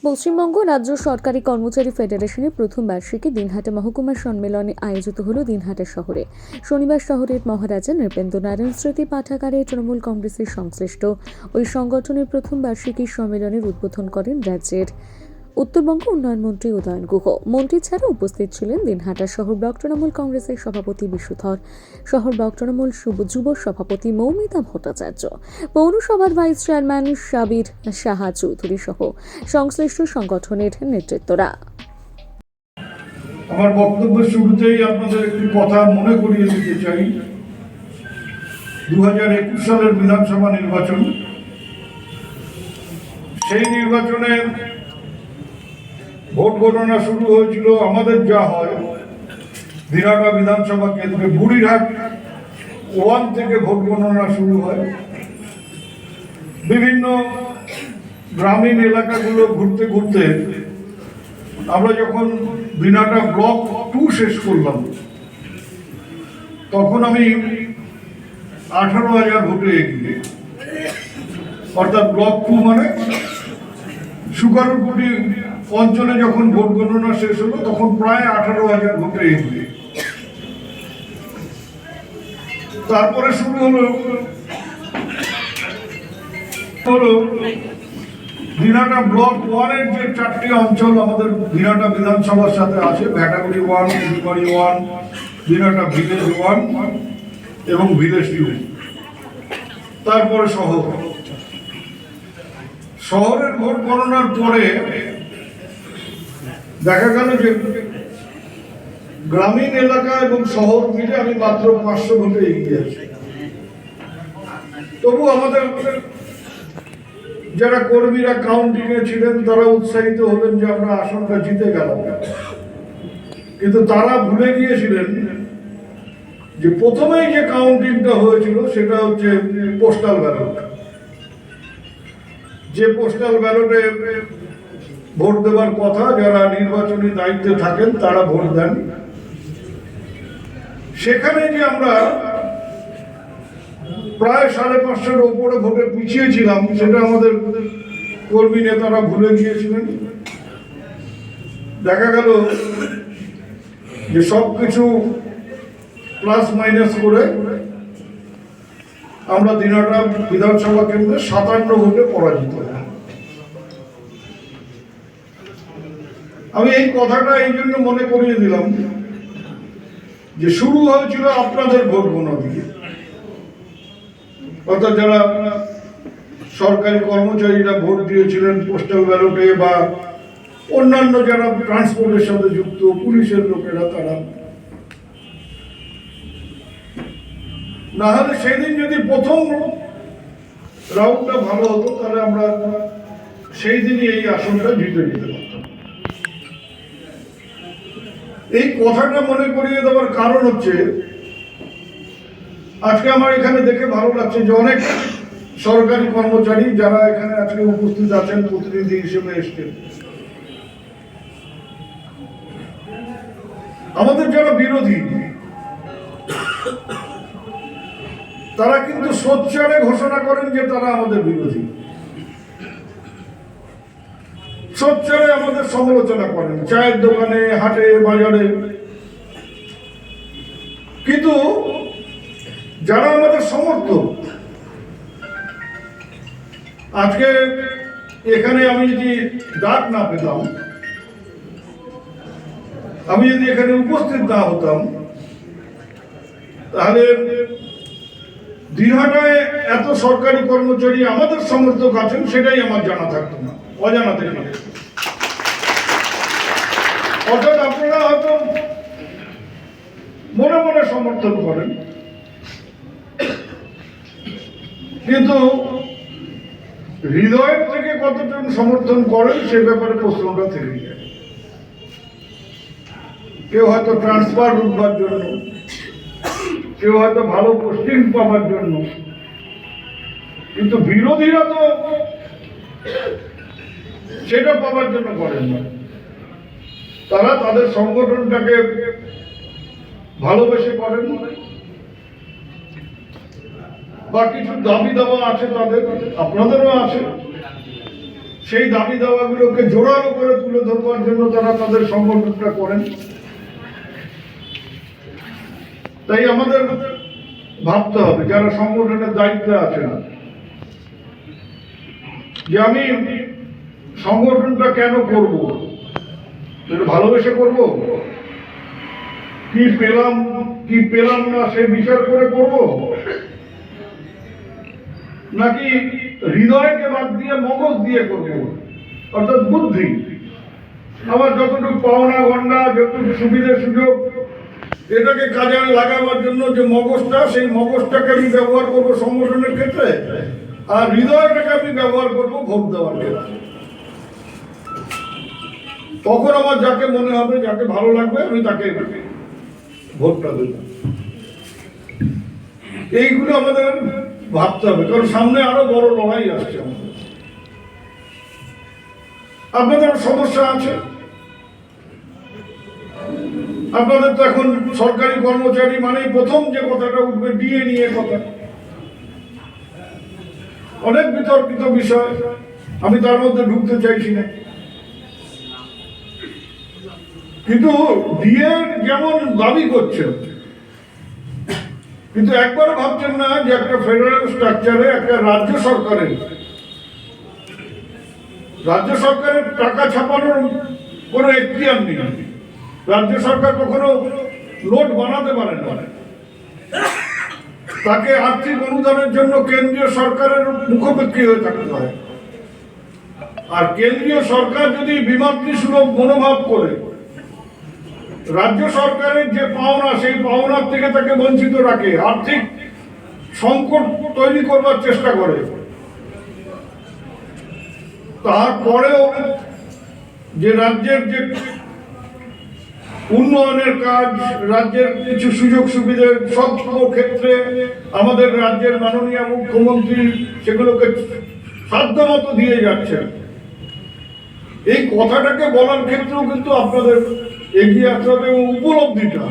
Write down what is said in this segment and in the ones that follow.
পশ্চিমবঙ্গ রাজ্য সরকারি কর্মচারী ফেডারেশনের প্রথম বার্ষিকী দিনহাটা মহকুমা সম্মেলনে আয়োজিত হল দিনহাটা শহরে। শনিবার শহরের মহারাজা নৃপেন্দ্র নারায়ণ স্মৃতি পাঠাগারে তৃণমূল কংগ্রেসের সংশ্লিষ্ট ওই সংগঠনের প্রথম বার্ষিকী সম্মেলনের উদ্বোধন করেন রাজ্যের উত্তরবঙ্গ উন্নয়ন মন্ত্রী উদয়ন গুহ। মন্ত্রী ছাড়া উপস্থিত ছিলেন দিনহাটা শহর ব্লক তৃণমূল কংগ্রেসের সভাপতি বিশুধর, শহর ব্লক তৃণমূল যুব সভাপতি মৌমিতা ভট্টাচার্য, পৌরসভার ভাইস চেয়ারম্যান সাবির সাহা চৌধুরী সহ সংশ্লিষ্ট সংগঠনের নেতৃত্বরা। আমার বক্তব্যের শুরুতেই আপনাদের একটি কথা মনে করিয়ে দিতে চাই। 2021 সালের বিধানসভা নির্বাচন, সেই নির্বাচনে ভোট গণনা শুরু হয়েছিল আমাদের যা হয় দিনহাটা বিধানসভা কেন্দ্রে বুড়িরহাট 1 থেকে ভোট গণনা শুরু হয়। বিভিন্ন গ্রামীণ এলাকাগুলো ঘুরতে ঘুরতে আমরা যখন দিনহাটা ব্লক 2 শেষ করলাম, তখন আমি 18,000 ভোটে এগিয়ে, অর্থাৎ ব্লক 2 মানে সুগারুকুটি অঞ্চলে যখন ভোট গণনা শেষ হলো তখন প্রায় 18,000 ভোটে এগিয়ে। তারপরে শুরু হলো দিনহাটা ব্লক 1 এর যে 4টি অঞ্চল আমাদের দিনহাটা বিধানসভার সাথে আছে, ভ্যাটাগুড়ি 1, উলুবাড়ি 1, দিনহাটা ভিলেজ 1 এবং ভিলেজ 2। তারপরে শহরের ভোট গণনার পরে দেখা গেল যে গ্রামীণ এলাকা এবং শহর মিলে আমি মাত্র 500 ভোটে এগিয়ে আছি। তবু আমাদের যারা কর্মীরা কাউন্টিং এ ছিলেন তারা উৎসাহিত হলেন যে আমরা আসনটা জিতে গেলাম, কিন্তু তারা ভুলে গিয়েছিলেন যে প্রথমেই যে কাউন্টিংটা হয়েছিল সেটা হচ্ছে পোস্টাল ব্যালট। যে পোস্টাল ব্যালটে ভোট দেওয়ার কথা, যারা নির্বাচনী দায়িত্বে থাকেন তারা ভোট দেন, সেখানে যে আমরা প্রায় 550-এর উপরে ভোটে পিছিয়ে ছিলাম সেটা আমাদের কর্মী নেতারা ভুলে গিয়েছিলেন। দেখা গেল যে সবকিছু প্লাস মাইনাস করে আমরা দিনহাটা বিধানসভা কেন্দ্রে 57 ভোটে পরাজিত হই। আমি এই কথাটা এই জন্য মনে করিয়ে দিলাম যে শুরু হয়েছিল আপনাদের ভোট গণনা দিয়ে, অর্থাৎ যারা সরকারি কর্মচারীরা ভোট দিয়েছিলেন পোস্টাল ব্যালটে বা অন্যান্য যারা ট্রান্সপোর্টের সাথে যুক্ত পুলিশের লোকেরা, তারা না হলে সেদিন যদি প্রথম রাউন্ডটা ভালো হতো তাহলে আমরা সেই দিনই এই আসনটা জিতে নিতে পারতাম। এই কথাটা মনে করিয়ে দেওয়ার কারণ হচ্ছে আজকে আমার এখানে দেখে ভালো লাগছে যে অনেক সরকারি কর্মচারী যারা এখানে আজকে উপস্থিত আছেন প্রতিনিধি হিসেবে এসছেন। আমাদের যারা বিরোধী তারা কিন্তু সোচ্চারে ঘোষণা করেন যে তারা আমাদের বিরোধী, সোচ্চারে আমাদের সমালোচনা করেন চায়ের দোকানে, হাটে, বাজারে। কিন্তু যারা আমাদের সমর্থক, আজকে এখানে আমি যদি ডাক না পেতাম, আমি যদি এখানে উপস্থিত না হতাম, তাহলে দিনহাটায় এত সরকারি কর্মচারী আমাদের সমর্থক আছেন সেটাই আমার জানা থাকতো না, অজানা থেকে। অর্থাৎ আপনারা হয়তো মনে মনে সমর্থন করেন, কিন্তু হৃদয়ের থেকে কতজন সমর্থন করেন সে ব্যাপারে প্রশ্নটা থেকে যায়। কেউ হয়তো ট্রান্সফার উঠবার জন্য, কেউ হয়তো ভালো পোস্টিং পাওয়ার জন্য, কিন্তু বিরোধীরা তো সেটা পাওয়ার জন্য করেন না। তারা তাদের সংগঠনটাকে ভালোবেসে করেন বা কিছু দাবি দাবা আছে তাদের, আপনাদেরও আছে, সেই দাবি দাওয়াগুলোকে জোরালো করে তুলে ধরবার জন্য তারা তাদের সংগঠনটা করেন। তাই আমাদের ভাবতে হবে যারা সংগঠনের দায়িত্বে আছেন যে আমি সংগঠনটা কেন করব, ভালোবেসে করব, কি পেলাম কি পেলাম না সে বিচার করে করব, নাকি হৃদয়কে বাদ দিয়ে মগজ দিয়ে করব, অর্থাৎ বুদ্ধি, আমার যতটুকু পাওনা গন্ডা, যতটুকু সুবিধা সুযোগ, এটাকে কাজে লাগাবার জন্য যে মগজটা, সেই মগজটাকে আমি ব্যবহার করবো সংগঠনের ক্ষেত্রে, আর হৃদয়টাকে আমি ব্যবহার করবো ভোট দেওয়ার ক্ষেত্রে। তখন আমার যাকে মনে হবে, যাকে ভালো লাগবে, আমি তাকে ভোটটা দেব। এইগুলো আমাদের ভাবতে হবে, কারণ সামনে আরো বড় লড়াই আসছে আমাদের। আপনাদের সমস্যা আছে, আপনাদের তো এখন সরকারি কর্মচারী মানেই প্রথম যে কথাটা উঠবে ডিএ নিয়ে কথা, অনেক বিতর্কিত বিষয়, আমি তার মধ্যে ঢুকতে চাইছি না। কিন্তু ডিএ যেমন দাবি করছেন, কিন্তু একবার ভাবছেন না যে একটা ফেডারেল স্ট্রাকচারে একটা রাজ্য সরকারের টাকা ছাপানোর কোনো এখতিয়ার নেই। রাজ্য সরকার কখনো নোট বানাতে পারে না, তাকে আর্থিক অনুদানের জন্য কেন্দ্রীয় সরকারের মুখোমুখি হয়ে থাকতে হয়। আর কেন্দ্রীয় সরকার যদি বিমাতৃসুলভ মনোভাব করে রাজ্য সরকারের যে পাওনা, সেই পাওনার থেকে তাকে বঞ্চিত রাখে, আর্থিক সংকট তৈরি করবার চেষ্টা করে, তারপরেও যে রাজ্যের যে উন্নয়নের কাজ, রাজ্যের কিছু সুযোগ সুবিধার সব ক্ষেত্রে আমাদের রাজ্যের মাননীয় মুখ্যমন্ত্রী সেগুলোকে সাধ্যমতো দিয়ে যাচ্ছেন, এই কথাটাকে বলার ক্ষেত্রেও কিন্তু আপনাদের এগিয়ে আসতে হবে এবং উপলব্ধিটা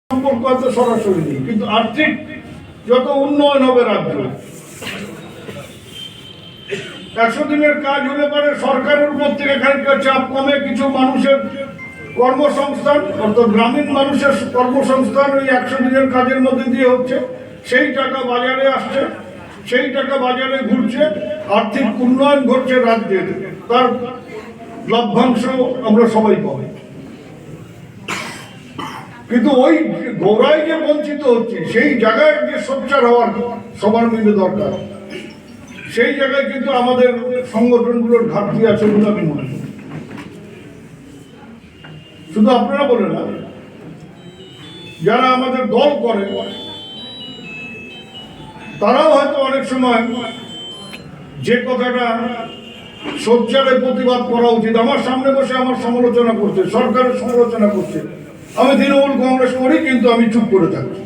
সম্পর্ক আছে সরাসরি নেই, কিন্তু আর্থিক যত উন্নয়ন হবে রাজ্য, 100 দিনের কাজ হলে পরে সরকারের উপর থেকে খানিকটা চাপ কমে, কিছু মানুষের কর্মসংস্থান, অর্থাৎ গ্রামীণ মানুষের কর্মসংস্থান ওই 100 দিনের কাজের মধ্যে দিয়ে হচ্ছে, সেই টাকা বাজারে আসছে, সেই টাকা বাজারে ঘুরছে, আর্থিক উন্নয়ন ঘটছে রাজ্যের, তার লভ্যাংশ আমরা সবাই পাবো। কিন্তু ওই গোড়ায় যে বঞ্চিত হচ্ছে, সেই জায়গায় যে সোচ্চার হওয়ার সবার মিলে দরকার, সেই জায়গায় কিন্তু আমাদের সংগঠনগুলোর ঘাটতি আছে বলে আমি মনে করি। শুধু আপনারা বলে না, যারা আমাদের দল করে তারাও হয়তো অনেক সময় যে কথাটা সোচ্চারে প্রতিবাদ করা উচিত, আমার সামনে বসে আমার সমালোচনা করছে, সরকারের সমালোচনা করছে, আমি তৃণমূল কংগ্রেস করি কিন্তু আমি চুপ করে থাকি,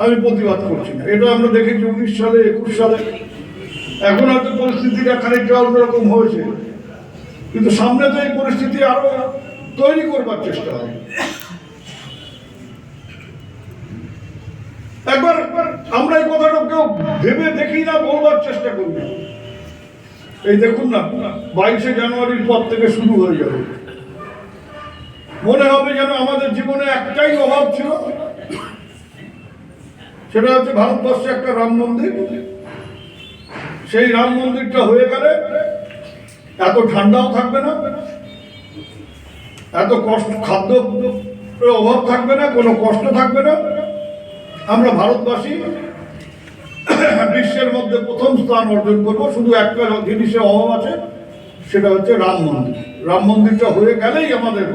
আমি প্রতিবাদ করছি না। এটা আমরা দেখেছি 19 সালে 21 সালে। এখন হয়তো পরিস্থিতিটা খানিকটা অন্যরকম হয়েছে, কিন্তু সামনে তো এই পরিস্থিতি আরো তৈরি করবার চেষ্টা হবে। একবার আমরা এই কথাটা কেউ ভেবে দেখি না, বলবার চেষ্টা করি না। এই দেখুন না, 22শে জানুয়ারির পর থেকে শুরু হয়ে যাবে, মনে হবে যেন আমাদের জীবনে একটাই অভাব ছিল, সেটা হচ্ছে ভারতবর্ষে একটা রাম মন্দির। সেই রাম মন্দিরটা হয়ে গেলে এত ঠান্ডাও থাকবে না, এত কষ্ট, খাদ্য অভাব থাকবে না, কোনো কষ্ট থাকবে না। আমরা ভারতবাসী বিশ্বের মধ্যে প্রথম স্থান অর্জন করবো। শুধু একটা জিনিসের অভাব আছে, সেটা হচ্ছে রাম মন্দির। রাম মন্দিরটা হয়ে গেলেই আমাদের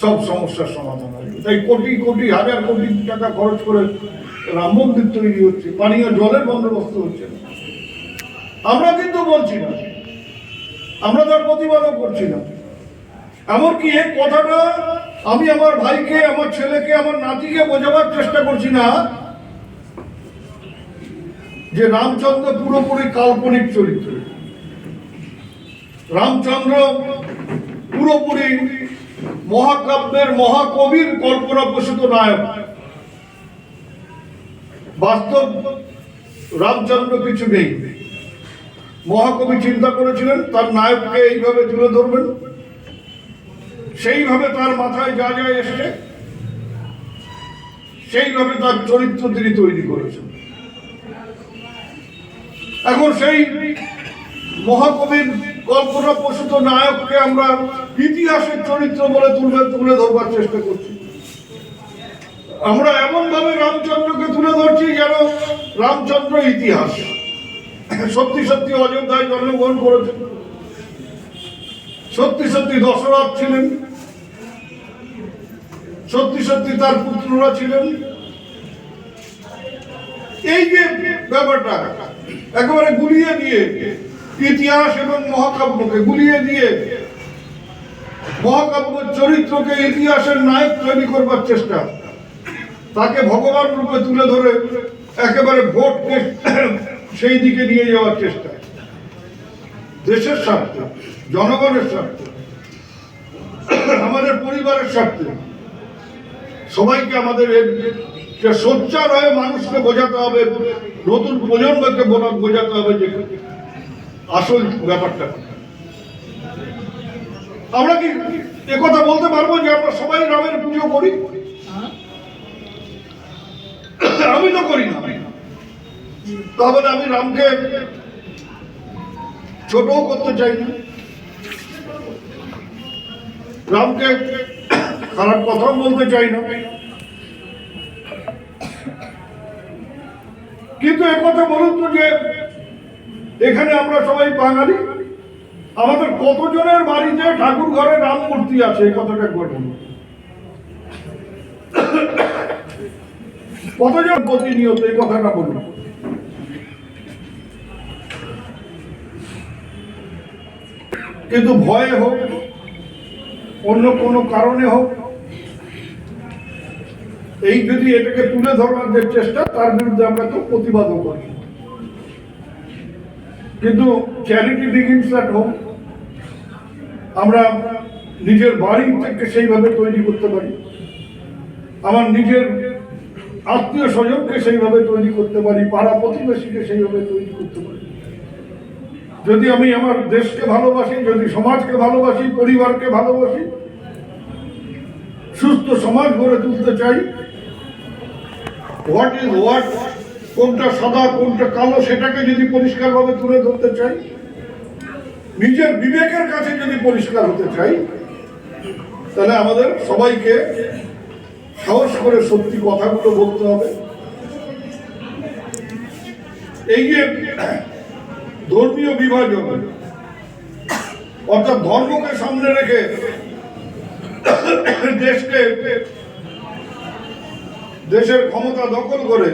সব সমস্যার সমাধান হবে। তাই কোটি কোটি হাজার কোটি টাকা খরচ করে রাম মন্দির তৈরি হচ্ছে, পানীয় জলের বন্দোবস্ত হচ্ছে। আমরা কিন্তু বলছি না, আমরা তার প্রতিবাদও করছি না। এমনকি এই কথাটা আমি আমার ভাইকে, আমার ছেলেকে, আমার নাতিকে বোঝাবার চেষ্টা করছি না যে রামচন্দ্র পুরোপুরি কাল্পনিক চরিত্র, রামচন্দ্র পুরোপুরি মহাকাব্যের মহাকবির কল্পনা প্রসূত নায়ক। বাস্তব রামচন্দ্র কিছু নেই। মহাকবি চিন্তা করেছিলেন তার নায়ককে এইভাবে তুলে ধরবেন, সেইভাবে তার মাথায় যা যা এসেছে সেইভাবে তার চরিত্র তিনি তৈরি করেছেন। এখন সেই মহাকবির কল্পনা প্রসূত নায়ককে আমরা ইতিহাসের চরিত্র বলে তুলে ধরবার চেষ্টা করছি। আমরা এমন ভাবে রামচন্দ্রকে তুলে ধরছি যেন রামচন্দ্র ইতিহাস। সত্যি সত্যি অযোধ্যায় জন্মগ্রহণ করেছেন, সত্যি সত্যি দশরথ ছিলেন, সত্যি সত্যি তার পুত্ররা ছিলেন। এই যে ব্যাপারটা একেবারে গুলিয়ে দিয়ে, ইতিহাস এবং মহাকাব্যকে গুলিয়ে দিয়ে মহাকাব্য চরিত্রকে ইতিহাসের নায়ক তৈরি করবার চেষ্টা, তাকে ভগবান রূপে তুলে ধরে একেবারে ভোটকে সেই দিকে নিয়ে যাওয়ার চেষ্টা, দেশের স্বার্থে, জনগণের স্বার্থে, আমাদের পরিবারের স্বার্থে সবাইকে আমাদের সোচ্চার হয়ে মানুষকে বোঝাতে হবে, নতুন প্রজন্মকে বোঝাতে হবে যে আসল ব্যাপারটা। আমরা কি একথা বলতে পারবো যে আমরা সবাই রামের পুজো করি? আমি তো করি না। তাহলে আমি রামকে ছোটও করতে চাই না, রামকে খারাপ কথাও বলতে চাই না, কিন্তু একথা বলুন তো যে এখানে আমরা সবাই বাঙালি, আমাদের কতজনের বাড়িতে ঠাকুর ঘরে রাম মূর্তি আছে? এই কথাটা বলুন। কতজন প্রতিনিয়ত এই কথাটা বলুন। কিন্তু ভয়ে হোক, অন্য কোনো কারণে হোক, এই যদি এটাকে তুলে ধরবার যে চেষ্টা, তার বিরুদ্ধে আমরা তো প্রতিবাদও করি। কিন্তু চ্যারিটি বিগিনস অ্যাট হোম। আমরা নিজের বাড়ি থেকে সেইভাবে তৈরি করতে পারি, আমার নিজের আত্মীয় স্বজনকে সেইভাবে তৈরি করতে পারি, পাড়া প্রতিবেশীকে সেইভাবে তৈরি করতে পারি। যদি আমি আমার দেশকে ভালোবাসি, যদি সমাজকে ভালোবাসি, পরিবারকে ভালোবাসি, সুস্থ সমাজ গড়ে তুলতে চাই, হোয়াট ইজ হোয়াট, কোনটা সাদা কোনটা কালো সেটাকে যদি পরিষ্কারভাবে তুলে ধরতে চাই, নিজের বিবেকের কাছে যদি পরিষ্কার হতে চাই, তাহলে আমাদের সবাইকে সাহস করে সত্যি কথাগুলো বলতে হবে। এই যে ধর্মীয় বিভাজন, অর্থাৎ ধর্মকে সামনে রেখে দেশের ক্ষমতা দখল করে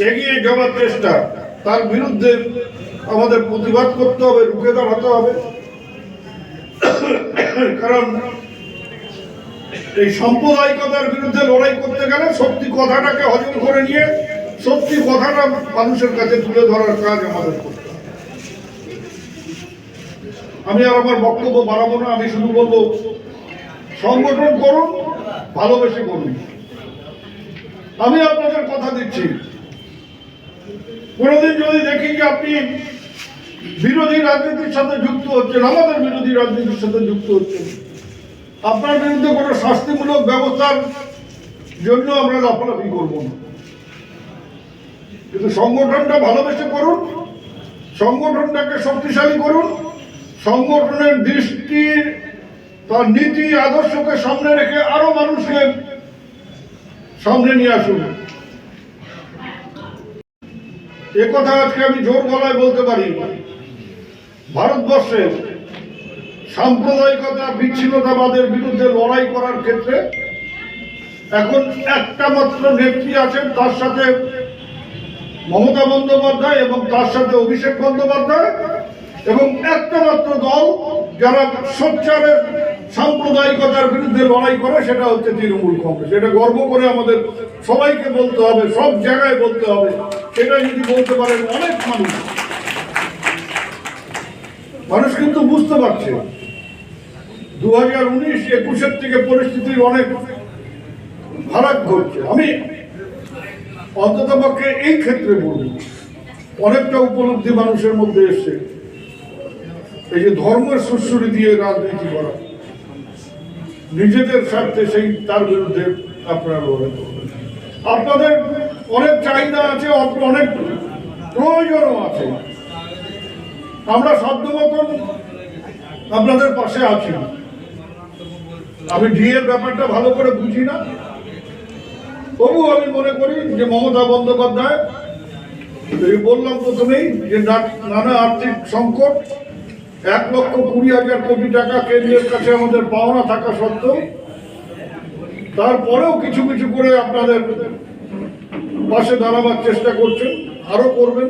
এগিয়ে যাওয়ার চেষ্টা, তার বিরুদ্ধে আমাদের প্রতিবাদ করতে হবে, রুখে দাঁড়াতে হবে। কারণ এই সাম্প্রদায়িকতার বিরুদ্ধে লড়াই করতে গেলে সত্যি কথাটাকে হজম করে নিয়ে সত্যি কথাটা মানুষের কাছে তুলে ধরার কাজ আমাদের করতে হবে। আমি আর আমার বক্তব্য বাড়াবো না, আমি শুধু বলবো সংগঠন করুন, ভালোবেসে করুন। আমি আপনাদের কথা দিচ্ছি, কোনোদিন যদি দেখি যে আপনি বিরোধী রাজনীতির সাথে যুক্ত হচ্ছেন, আমাদের বিরোধী রাজনীতির সাথে যুক্ত হচ্ছেন, আপনার বিরুদ্ধে কোনো শাস্তিমূলক ব্যবস্থার জন্য আমরা লাফালাফি করব না। কিন্তু সংগঠনটা ভালোবেসে করুন, সংগঠনটাকে শক্তিশালী করুন, সংগঠনের দৃষ্টির তার নীতি আদর্শকে সামনে রেখে আরো মানুষকে সামনে নিয়ে আসুন। একথা আজকে আমি জোর গলায় বলতে পারি, ভারতবর্ষে সাম্প্রদায়িকতা বিচ্ছিন্নতাবাদের বিরুদ্ধে লড়াই করার ক্ষেত্রে এখন একটা মাত্র নেত্রী আছেন, তার সাথে মমতা বন্দ্যোপাধ্যায় এবং তার সাথে অভিষেক বন্দ্যোপাধ্যায়, এবং একটা মাত্র দল যারা সোচ্চারের সাম্প্রদায়িকতার বিরুদ্ধে লড়াই করে, সেটা হচ্ছে তৃণমূল কংগ্রেস। এটা গর্ব করে আমাদের সবাইকে বলতে হবে, সব জায়গায় বলতে হবে। সেটা যদি বলতে পারেন অনেক মানুষ কিন্তু বুঝতে পারছে 2019-21 থেকে পরিস্থিতির অনেক ফারাক ঘটছে। আমি অন্ততপক্ষে এই ক্ষেত্রে বলব অনেকটা উপলব্ধি মানুষের মধ্যে এসছে। এই যে ধর্মের সুশ্রী দিয়ে রাজনীতি করা, নিজেদের স্বার্থে সেই তার বিরুদ্ধে আপনারা লড়াই করবেন। আপনাদের অনেক চাহিদা আছে, অনেক প্রয়োজনও আছে। আমরা সাধ্য মতন আপনাদের পাশে আছি। আমি ডিএর ব্যাপারটা ভালো করে বুঝি না, তবু আমি মনে করি যে মমতা বন্দ্যোপাধ্যায়, এই বললাম প্রথমেই যে নানা আর্থিক সংকট, 1,20,000 কোটি টাকা কেন্দ্রের কাছে আমাদের পাওনা থাকা সত্ত্বেও তারপরেও কিছু কিছু করে আপনাদের পাশে দাঁড়াবার চেষ্টা করছেন, আরো করবেন।